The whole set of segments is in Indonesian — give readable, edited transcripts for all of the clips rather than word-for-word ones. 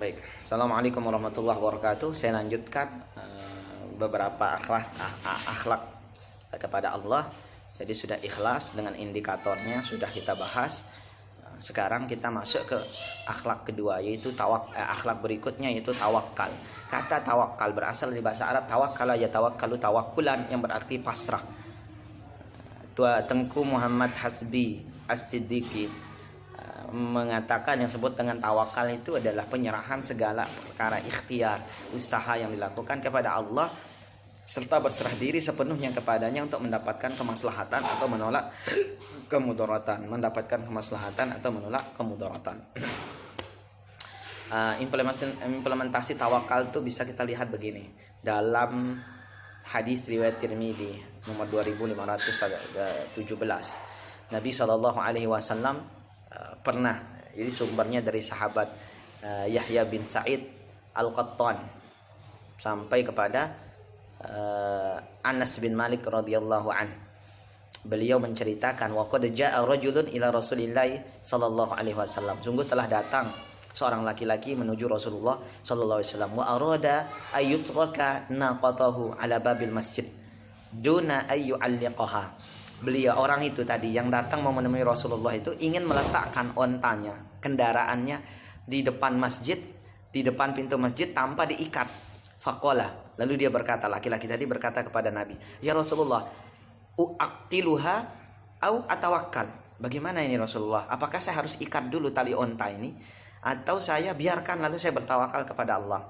Baik, Assalamualaikum warahmatullahi wabarakatuh. Saya lanjutkan beberapa akhlak kepada Allah. Jadi sudah ikhlas dengan indikatornya sudah kita bahas. Sekarang kita masuk ke akhlak kedua, yaitu akhlak berikutnya yaitu tawakal. Kata tawakal berasal dari bahasa Arab tawakkala ya tawakkalu tawakkulan, yang berarti pasrah. Tua Tengku Muhammad Hasbi As-Siddiqi mengatakan yang disebut dengan tawakal itu adalah penyerahan segala perkara, ikhtiar, usaha yang dilakukan kepada Allah serta berserah diri sepenuhnya kepadanya untuk mendapatkan kemaslahatan atau menolak kemudaratan, implementasi tawakal itu bisa kita lihat begini dalam hadis riwayat Tirmidzi nomor 2517. Nabi SAW pernah, jadi sumbernya dari sahabat Yahya bin Sa'id Al-Qattan sampai kepada Anas bin Malik radhiyallahu an. Beliau menceritakan wa qad jaa rajulun ila Rasulillah sallallahu alaihi wasallam. Sungguh telah datang seorang laki-laki menuju Rasulullah sallallahu alaihi wasallam wa arada ayyutraka naqatahu ala babil masjid duna ayyu'alliqaha. Beliau, orang itu tadi yang datang mau menemui Rasulullah itu ingin meletakkan ontanya, kendaraannya di depan masjid, di depan pintu masjid tanpa diikat. Faqala, lalu dia berkata, laki-laki tadi berkata kepada Nabi, "Ya Rasulullah, u'aqtiluha au atawakkal?" Bagaimana ini Rasulullah? Apakah saya harus ikat dulu tali onta ini atau saya biarkan lalu saya bertawakal kepada Allah?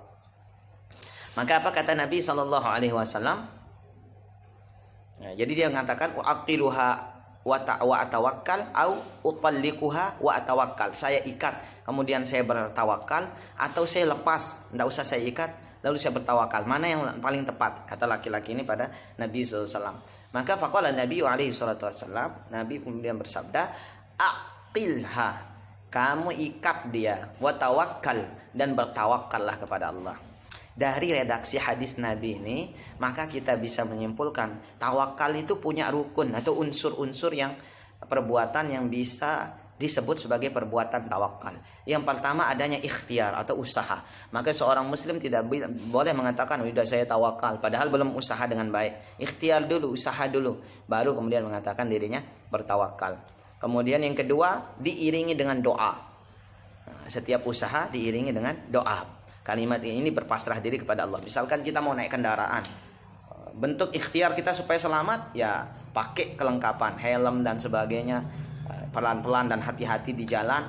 Maka apa kata Nabi sallallahu alaihi wasallam? Jadi dia mengatakan u'aqiluha wa atawakkal au utalliquha wa atawakkal. Saya ikat kemudian saya bertawakal, atau saya lepas, tidak usah saya ikat lalu saya bertawakal. Mana yang paling tepat? Kata laki-laki ini pada Nabi SAW. Maka faqala Nabi alaihi salatu wasallam, Nabi kemudian bersabda, aqilha, kamu ikat dia, wa tawakkal, dan bertawakallah kepada Allah. Dari redaksi hadis Nabi ini, maka kita bisa menyimpulkan tawakal itu punya rukun atau unsur-unsur yang perbuatan yang bisa disebut sebagai perbuatan tawakal. Yang pertama adanya ikhtiar atau usaha. Maka seorang muslim tidak boleh mengatakan udah saya tawakal padahal belum usaha dengan baik. Ikhtiar dulu, usaha dulu, baru kemudian mengatakan dirinya bertawakal. Kemudian yang kedua diiringi dengan doa. Setiap usaha diiringi dengan doa. Kalimat ini berpasrah diri kepada Allah. Misalkan kita mau naik kendaraan, bentuk ikhtiar kita supaya selamat, ya pakai kelengkapan, helm dan sebagainya, pelan-pelan dan hati-hati di jalan.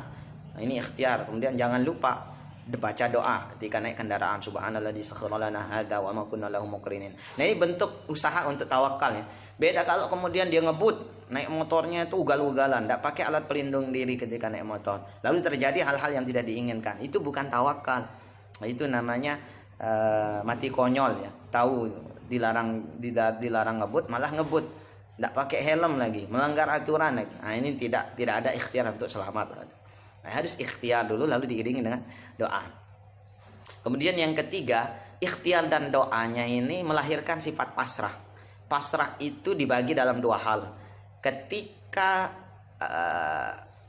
Nah, ini ikhtiar. Kemudian jangan lupa baca doa ketika naik kendaraan. Subhanalladzi sakhkhara lana hadza wa ma kunna lahu muqrinin. Nah, ini bentuk usaha untuk tawakal ya. Beda kalau kemudian dia ngebut, naik motornya itu ugal-ugalan, tidak pakai alat pelindung diri ketika naik motor. Lalu terjadi hal-hal yang tidak diinginkan. Itu bukan tawakal. Itu namanya mati konyol ya. Tahu dilarang ngebut malah ngebut, tidak pakai helm lagi, melanggar aturan lagi. Nah, ini tidak ada ikhtiar untuk selamat. Nah, harus ikhtiar dulu lalu diiringi dengan doa. Kemudian yang ketiga, ikhtiar dan doanya ini melahirkan sifat pasrah. Pasrah itu dibagi dalam dua hal. Ketika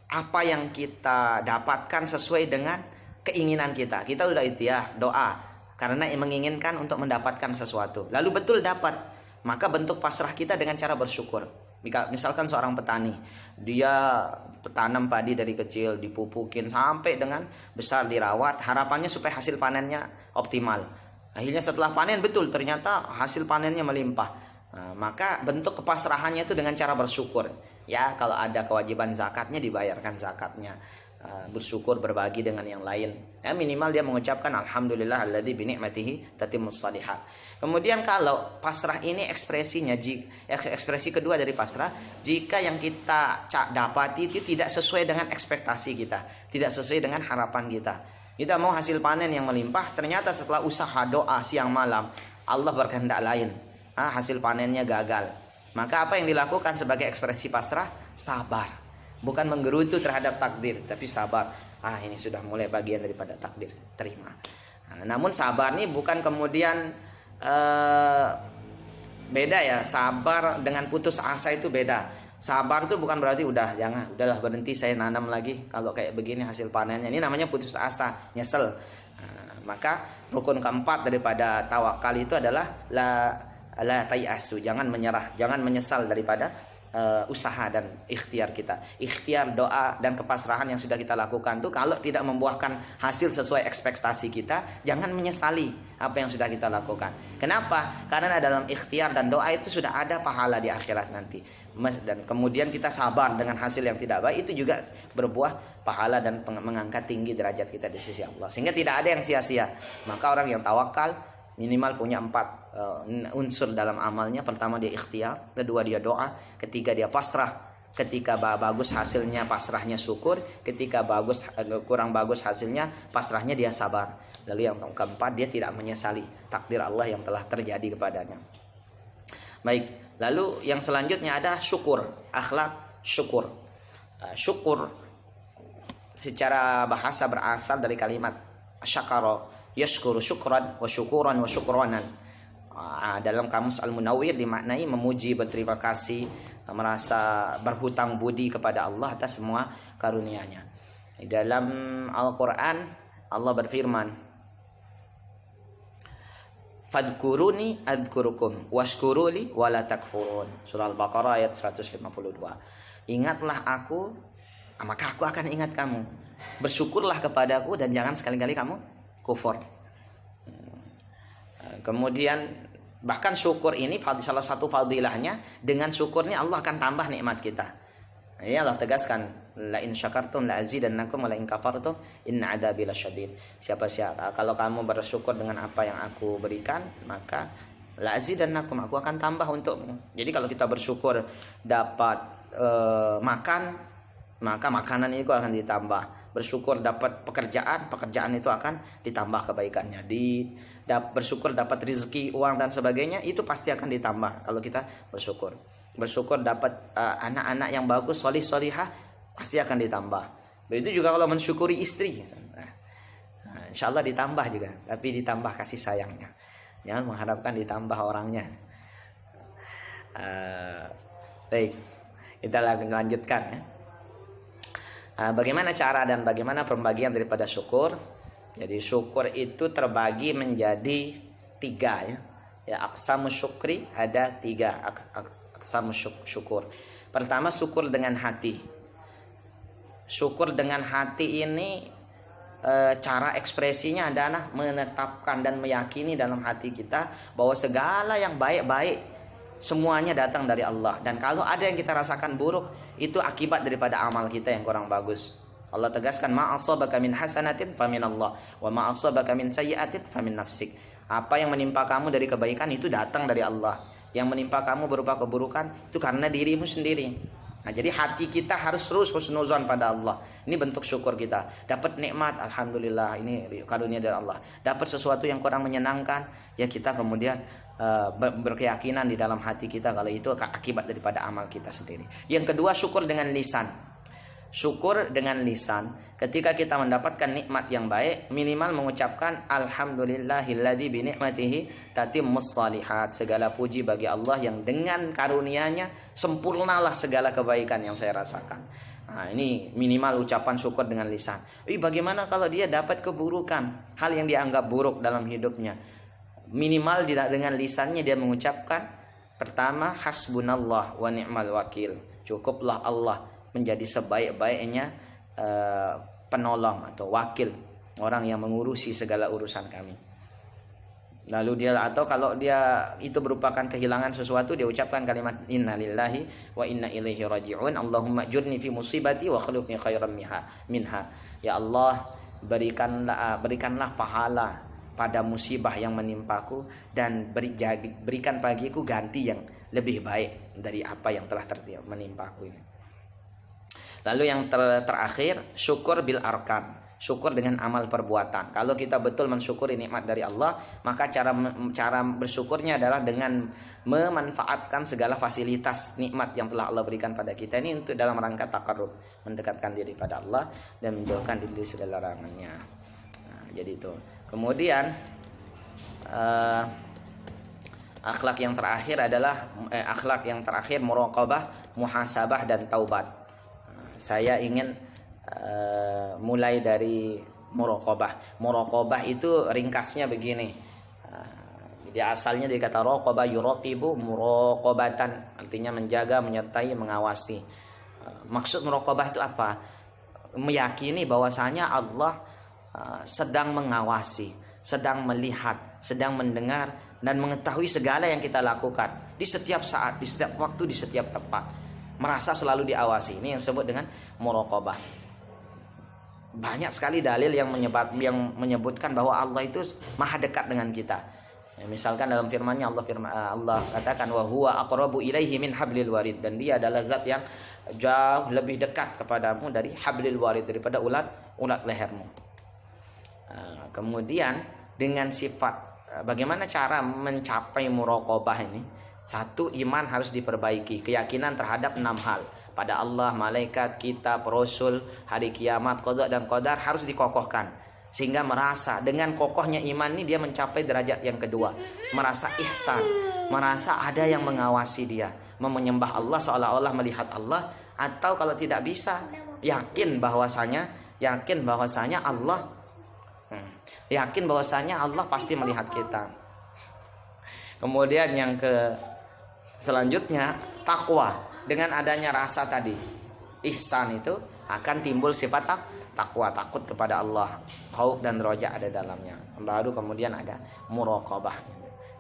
apa yang kita dapatkan sesuai dengan keinginan kita udah ikhtiar doa karena menginginkan untuk mendapatkan sesuatu, lalu betul dapat, maka bentuk pasrah kita dengan cara bersyukur. Misalkan seorang petani, dia tanam padi dari kecil, dipupukin sampai dengan besar, dirawat, harapannya supaya hasil panennya optimal. Akhirnya setelah panen betul ternyata hasil panennya melimpah. Nah, maka bentuk kepasrahannya itu dengan cara bersyukur. Ya, kalau ada kewajiban zakatnya dibayarkan zakatnya. Bersyukur, berbagi dengan yang lain. Ya, minimal dia mengucapkan alhamdulillah alladzi bi ni'matihi tatimmus shalihat. Kemudian kalau pasrah ini ekspresinya, ekspresi kedua dari pasrah, jika yang kita dapati itu tidak sesuai dengan ekspektasi kita, tidak sesuai dengan harapan kita. Kita mau hasil panen yang melimpah, ternyata setelah usaha doa siang malam, Allah berkehendak lain. Hasil panennya gagal. Maka apa yang dilakukan sebagai ekspresi pasrah? Sabar. Bukan menggerutu terhadap takdir, tapi sabar. Ini sudah mulai bagian daripada takdir, terima. Namun sabar ini bukan kemudian beda ya. Sabar dengan putus asa itu beda. Sabar itu bukan berarti udahlah berhenti saya nanam lagi kalau kayak begini hasil panennya. Ini namanya putus asa, nyesel. Maka rukun keempat daripada tawakal itu adalah la tayasu, jangan menyerah, jangan menyesal daripada usaha dan ikhtiar kita. Ikhtiar, doa dan kepasrahan yang sudah kita lakukan tuh kalau tidak membuahkan hasil sesuai ekspektasi kita, jangan menyesali apa yang sudah kita lakukan. Kenapa? Karena dalam ikhtiar dan doa itu sudah ada pahala di akhirat nanti. Dan kemudian kita sabar dengan hasil yang tidak baik, itu juga berbuah pahala dan mengangkat tinggi derajat kita di sisi Allah. Sehingga tidak ada yang sia-sia. Maka orang yang tawakal minimal punya 4 unsur dalam amalnya. Pertama dia ikhtiar, kedua dia doa, ketiga dia pasrah. Ketika bagus hasilnya pasrahnya syukur, ketika kurang bagus hasilnya pasrahnya dia sabar. Lalu yang keempat dia tidak menyesali takdir Allah yang telah terjadi kepadanya. Baik, lalu yang selanjutnya ada syukur, akhlak syukur. Syukur secara bahasa berasal dari kalimat syakara, yashkuru syukran wa syukuran wa syukranan. Dalam kamus Al-Munawwir dimaknai memuji, berterima kasih, merasa berhutang budi kepada Allah atas semua karunia-Nya. Di dalam Al-Qur'an Allah berfirman, fadkuruni adzkurukum washkuruli wala takfurun. Surah Al-Baqarah ayat 152. Ingatlah aku, maka aku akan ingat kamu. Bersyukurlah kepadaku dan jangan sekali-kali kamu kufur. Kemudian bahkan syukur ini salah satu fadilahnya, dengan syukurnya Allah akan tambah nikmat kita. Ya Allah tegaskan, la in syakartum la azidannakum wa la in kafartum inna adzabi lasyadid. Siapa kalau kamu bersyukur dengan apa yang aku berikan, maka la azidannakum, aku akan tambah untukmu. Jadi kalau kita bersyukur dapat makan, maka makanan itu akan ditambah. Bersyukur dapat pekerjaan itu akan ditambah kebaikannya. Bersyukur dapat rezeki, uang dan sebagainya, itu pasti akan ditambah kalau kita bersyukur. Bersyukur dapat anak-anak yang bagus, solih-solihah, pasti akan ditambah. Begitu juga kalau mensyukuri istri, insya Allah ditambah juga, tapi ditambah kasih sayangnya. Jangan mengharapkan ditambah orangnya. Baik, kita lanjutkan ya. Bagaimana cara dan bagaimana pembagian daripada syukur? Jadi syukur itu terbagi menjadi 3 ya. Ya, aqsamu syukri ada 3 aqsamu syukur. Pertama, syukur dengan hati. Syukur dengan hati ini cara ekspresinya adalah menetapkan dan meyakini dalam hati kita bahwa segala yang baik-baik semuanya datang dari Allah, dan kalau ada yang kita rasakan buruk itu akibat daripada amal kita yang kurang bagus. Allah tegaskan, ma asabaka min hasanatin faminallah wa ma asabaka min sayyi'atin famin nafsik. Apa yang menimpa kamu dari kebaikan itu datang dari Allah. Yang menimpa kamu berupa keburukan itu karena dirimu sendiri. Nah, jadi hati kita harus terus husnuzon pada Allah. Ini bentuk syukur kita. Dapat nikmat, alhamdulillah, ini karunia dari Allah. Dapat sesuatu yang kurang menyenangkan, ya kita kemudian berkeyakinan di dalam hati kita kalau itu akibat daripada amal kita sendiri. Yang kedua, syukur dengan lisan. Syukur dengan lisan, ketika kita mendapatkan nikmat yang baik, minimal mengucapkan alhamdulillahilladzi bi ni'matihi tatimmus shalihat. Segala puji bagi Allah yang dengan karunia-Nya sempurnalah segala kebaikan yang saya rasakan. Nah, ini minimal ucapan syukur dengan lisan. Bagaimana kalau dia dapat keburukan, hal yang dianggap buruk dalam hidupnya? Minimal dengan lisannya dia mengucapkan, pertama, hasbunallah wa ni'mal wakil. Cukuplah Allah menjadi sebaik-baiknya penolong atau wakil, orang yang mengurusi segala urusan kami. Lalu kalau dia itu merupakan kehilangan sesuatu, dia ucapkan kalimat innalillahi wa inna ilaihi raji'un. Allahumma jurni fi musibati wa khulufni khairan minha. Ya Allah, berikanlah pahala pada musibah yang menimpaku, dan berikan bagiku ganti yang lebih baik dari apa yang telah menimpaku ini. Lalu yang terakhir, syukur bil arkan, syukur dengan amal perbuatan. Kalau kita betul mensyukuri nikmat dari Allah, maka cara bersyukurnya adalah dengan memanfaatkan segala fasilitas nikmat yang telah Allah berikan pada kita ini untuk dalam rangka taqarrub, mendekatkan diri pada Allah dan menjauhkan diri dari segala larangannya. Nah, jadi itu. Kemudian Akhlak yang terakhir adalah muraqabah, muhasabah dan taubat. Saya ingin mulai dari muraqabah. Muraqabah itu ringkasnya begini. Jadi asalnya dari kata raqaba yuraqibu muraqabatan, artinya menjaga, menyertai, mengawasi. Maksud muraqabah itu apa? Meyakini bahwasanya Allah sedang mengawasi, sedang melihat, sedang mendengar dan mengetahui segala yang kita lakukan di setiap saat, di setiap waktu, di setiap tempat. Merasa selalu diawasi. Ini yang disebut dengan muraqabah. Banyak sekali dalil yang menyebutkan bahwa Allah itu maha dekat dengan kita. Ya, misalkan dalam firman-Nya Allah katakan wa huwa aqrabu ilaihi min hablil warid, dan dia adalah zat yang jauh lebih dekat kepadamu dari hablil warid, daripada ulat lehermu. Kemudian dengan sifat, bagaimana cara mencapai muraqabah ini? Satu, iman harus diperbaiki, keyakinan terhadap 6 hal. Pada Allah, malaikat, kitab, rasul, hari kiamat, qada dan qadar harus dikokohkan. Sehingga merasa dengan kokohnya iman ini dia mencapai derajat yang kedua. Merasa ihsan, merasa ada yang mengawasi dia, menyembah Allah seolah-olah melihat Allah. Atau kalau tidak bisa, yakin bahwasanya Allah pasti melihat kita. Kemudian yang selanjutnya takwa. Dengan adanya rasa tadi ihsan itu akan timbul sifat takwa, takut kepada Allah, khauf dan roja ada dalamnya. Baru kemudian ada muraqabah.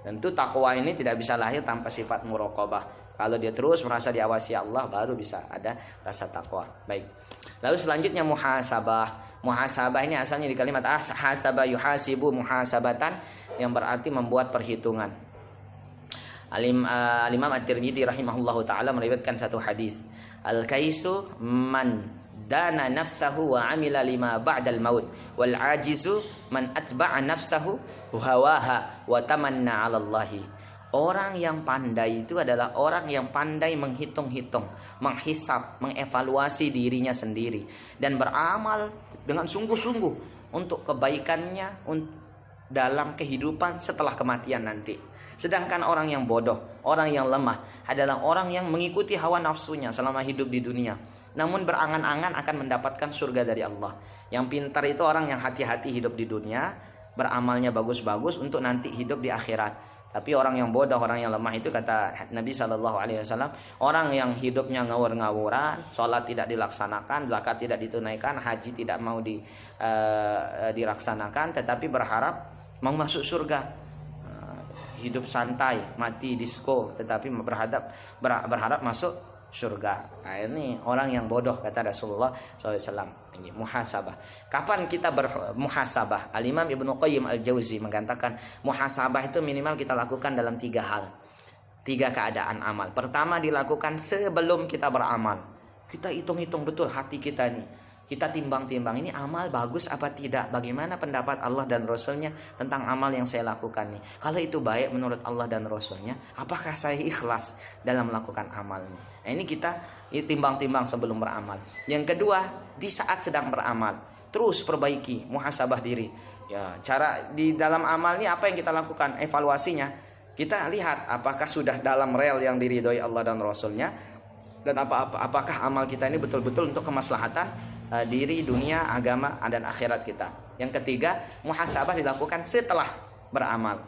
Tentu takwa ini tidak bisa lahir tanpa sifat muraqabah. Kalau dia terus merasa diawasi Allah, baru bisa ada rasa takwa. Baik. Lalu selanjutnya muhasabah. Muhasabah ini asalnya di kalimat hasaba yuhasibu muhasabatan, yang berarti membuat perhitungan. Al-Imam At-Tirmidzi rahimahullahu taala meriwayatkan satu hadis. Al-kaisu man dana nafsahu wa amila lima ba'dal maut, wal ajizu man atba'a nafsahu hawaha wa tamanna 'ala Allahi. Orang yang pandai itu adalah orang yang pandai menghitung-hitung, menghisap, mengevaluasi dirinya sendiri, dan beramal dengan sungguh-sungguh untuk kebaikannya dalam kehidupan setelah kematian nanti. Sedangkan orang yang bodoh, orang yang lemah adalah orang yang mengikuti hawa nafsunya selama hidup di dunia, namun berangan-angan akan mendapatkan surga dari Allah. Yang pintar itu orang yang hati-hati hidup di dunia, beramalnya bagus-bagus untuk nanti hidup di akhirat. Tapi orang yang bodoh, orang yang lemah itu, kata Nabi SAW, orang yang hidupnya ngawur-ngawuran, sholat tidak dilaksanakan, zakat tidak ditunaikan, haji tidak mau dilaksanakan, tetapi berharap mau masuk surga. Hidup santai, mati disko, tetapi berharap masuk surga. Nah, ini orang yang bodoh, kata Rasulullah SAW. Ini muhasabah. Kapan kita bermuhasabah? Al-Imam Ibnu Qayyim Al-Jauzi mengatakan muhasabah itu minimal kita lakukan dalam 3 hal, 3 keadaan amal. Pertama, dilakukan sebelum kita beramal. Kita hitung-hitung betul hati kita ini. Kita timbang-timbang, ini amal bagus apa tidak? Bagaimana pendapat Allah dan Rasulnya tentang amal yang saya lakukan nih? Kalau itu baik menurut Allah dan Rasulnya, apakah saya ikhlas dalam melakukan amal ini? Nah, ini kita timbang-timbang sebelum beramal. Yang kedua, di saat sedang beramal, terus perbaiki, muhasabah diri. Ya, cara di dalam amal ini apa yang kita lakukan? Evaluasinya. Kita lihat apakah sudah dalam rel yang diridhoi Allah dan Rasulnya, dan apakah amal kita ini betul-betul untuk kemaslahatan diri, dunia, agama, dan akhirat kita. Yang ketiga, muhasabah dilakukan setelah beramal.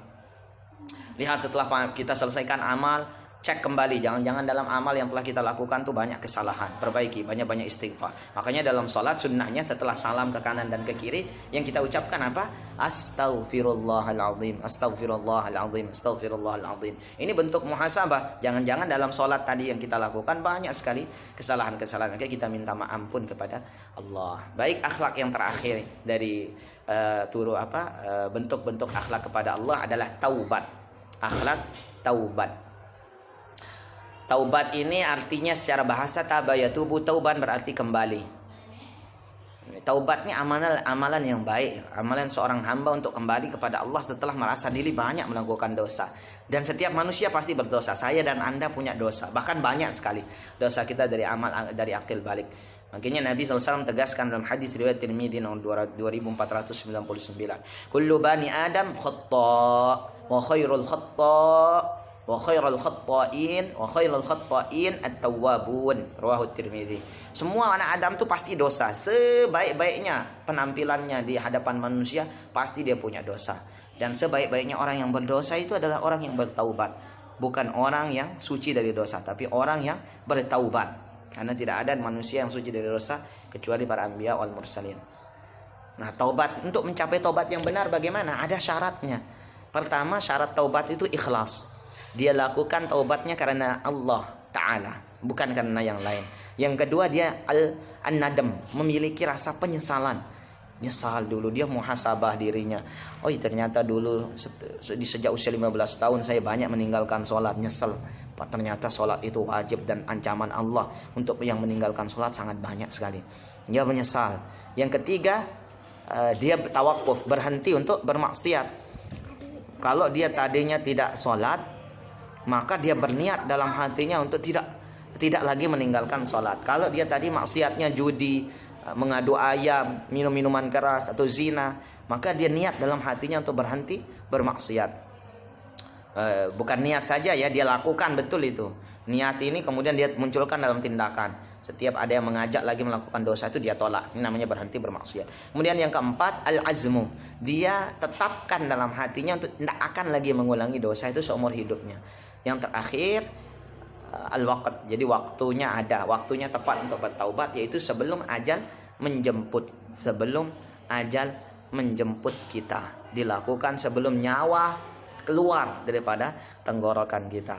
Lihat setelah kita selesaikan amal, cek kembali, jangan-jangan dalam amal yang telah kita lakukan tuh banyak kesalahan, perbaiki, banyak-banyak istighfar. Makanya dalam sholat sunnahnya setelah salam ke kanan dan ke kiri, yang kita ucapkan apa? Astaghfirullahaladzim, astaghfirullahaladzim, astaghfirullahaladzim. Ini bentuk muhasabah. Jangan-jangan dalam sholat tadi yang kita lakukan banyak sekali kesalahan-kesalahan. Maka kita minta ampun kepada Allah. Baik, akhlak yang terakhir dari bentuk-bentuk akhlak kepada Allah adalah taubat. Akhlak taubat. Taubat ini artinya secara bahasa tabayatubu, tauban berarti kembali. Taubat ini amalan yang baik, amalan seorang hamba untuk kembali kepada Allah setelah merasa diri banyak melakukan dosa. Dan setiap manusia pasti berdosa. Saya dan Anda punya dosa, bahkan banyak sekali dosa kita dari akil balik. Makanya Nabi SAW tegaskan dalam hadis riwayat Tirmidzi nomor 2499, kullu bani Adam khata' wa khairul khata' wa khairul khatta'in at-tawwabun, rawahu Tirmidzi. Semua anak Adam tuh pasti dosa. Sebaik-baiknya penampilannya di hadapan manusia, pasti dia punya dosa. Dan sebaik-baiknya orang yang berdosa itu adalah orang yang bertaubat. Bukan orang yang suci dari dosa, tapi orang yang bertaubat. Karena tidak ada manusia yang suci dari dosa kecuali para anbiya wal mursalin. Nah, taubat, untuk mencapai taubat yang benar bagaimana? Ada syaratnya. Pertama, syarat taubat itu ikhlas. Dia lakukan taubatnya karena Allah Ta'ala, bukan karena yang lain. Yang kedua, dia an-nadam, memiliki rasa penyesalan. Nyesal dulu, dia muhasabah dirinya. Oh, ternyata dulu sejak usia 15 tahun saya banyak meninggalkan sholat. Nyesel, ternyata sholat itu wajib dan ancaman Allah untuk yang meninggalkan sholat sangat banyak sekali. Dia menyesal. Yang ketiga, dia tawakuf, berhenti untuk bermaksiat. Kalau dia tadinya tidak sholat, maka dia berniat dalam hatinya untuk tidak lagi meninggalkan sholat. Kalau dia tadi maksiatnya judi, mengadu ayam, minum minuman keras atau zina, maka dia niat dalam hatinya untuk berhenti bermaksiat. Bukan niat saja ya, dia lakukan betul itu. Niat ini kemudian dia munculkan dalam tindakan. Setiap ada yang mengajak lagi melakukan dosa itu dia tolak. Ini namanya berhenti bermaksiat. Kemudian yang keempat, al-azmu. Dia tetapkan dalam hatinya untuk tidak akan lagi mengulangi dosa itu seumur hidupnya. Yang terakhir, al-waqt. Jadi waktunya ada, waktunya tepat untuk bertaubat, yaitu sebelum ajal menjemput. Sebelum ajal menjemput kita. Dilakukan sebelum nyawa keluar daripada tenggorokan kita.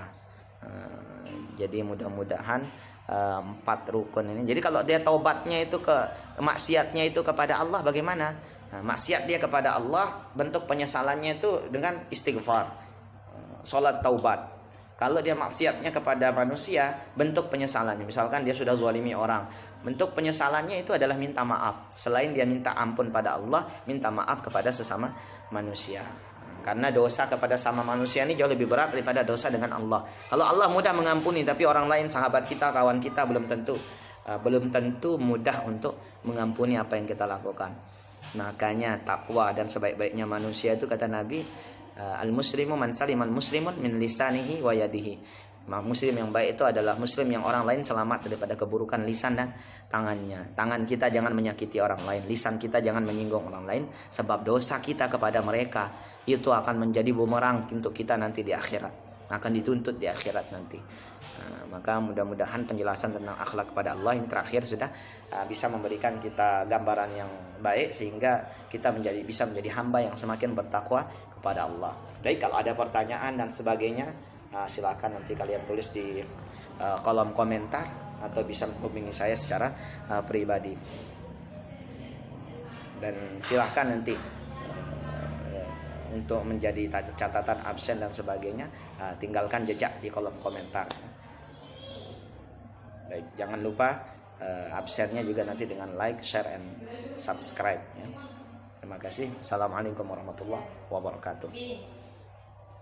Jadi mudah-mudahan 4 rukun ini. Jadi kalau dia taubatnya itu maksiatnya itu kepada Allah, bagaimana? Maksiat dia kepada Allah, bentuk penyesalannya itu dengan istighfar, salat taubat. Kalau dia maksiatnya kepada manusia, bentuk penyesalannya, misalkan dia sudah zalimi orang, bentuk penyesalannya itu adalah minta maaf. Selain dia minta ampun pada Allah, minta maaf kepada sesama manusia. Karena dosa kepada sama manusia ini jauh lebih berat daripada dosa dengan Allah. Kalau Allah mudah mengampuni, tapi orang lain, sahabat kita, kawan kita, belum tentu mudah untuk mengampuni apa yang kita lakukan. Makanya takwa dan sebaik-baiknya manusia itu, kata Nabi, al-muslimu man saliman muslimun min lisanihi wa yadihi. Muslim yang baik itu adalah muslim yang orang lain selamat daripada keburukan lisan dan tangannya. Tangan kita jangan menyakiti orang lain, lisan kita jangan menyinggung orang lain, sebab dosa kita kepada mereka itu akan menjadi bumerang untuk kita nanti di akhirat, akan dituntut di akhirat nanti. Maka mudah-mudahan penjelasan tentang akhlak kepada Allah yang terakhir sudah bisa memberikan kita gambaran yang baik, sehingga kita bisa menjadi hamba yang semakin bertakwa kepada Allah. Baik, kalau ada pertanyaan dan sebagainya, silakan nanti kalian tulis di kolom komentar atau bisa menghubungi saya secara pribadi. Dan silakan nanti untuk menjadi catatan absen dan sebagainya, tinggalkan jejak di kolom komentar. Baik, jangan lupa absennya juga nanti dengan like, share, and subscribe ya. Terima kasih. Assalamualaikum warahmatullahi wabarakatuh.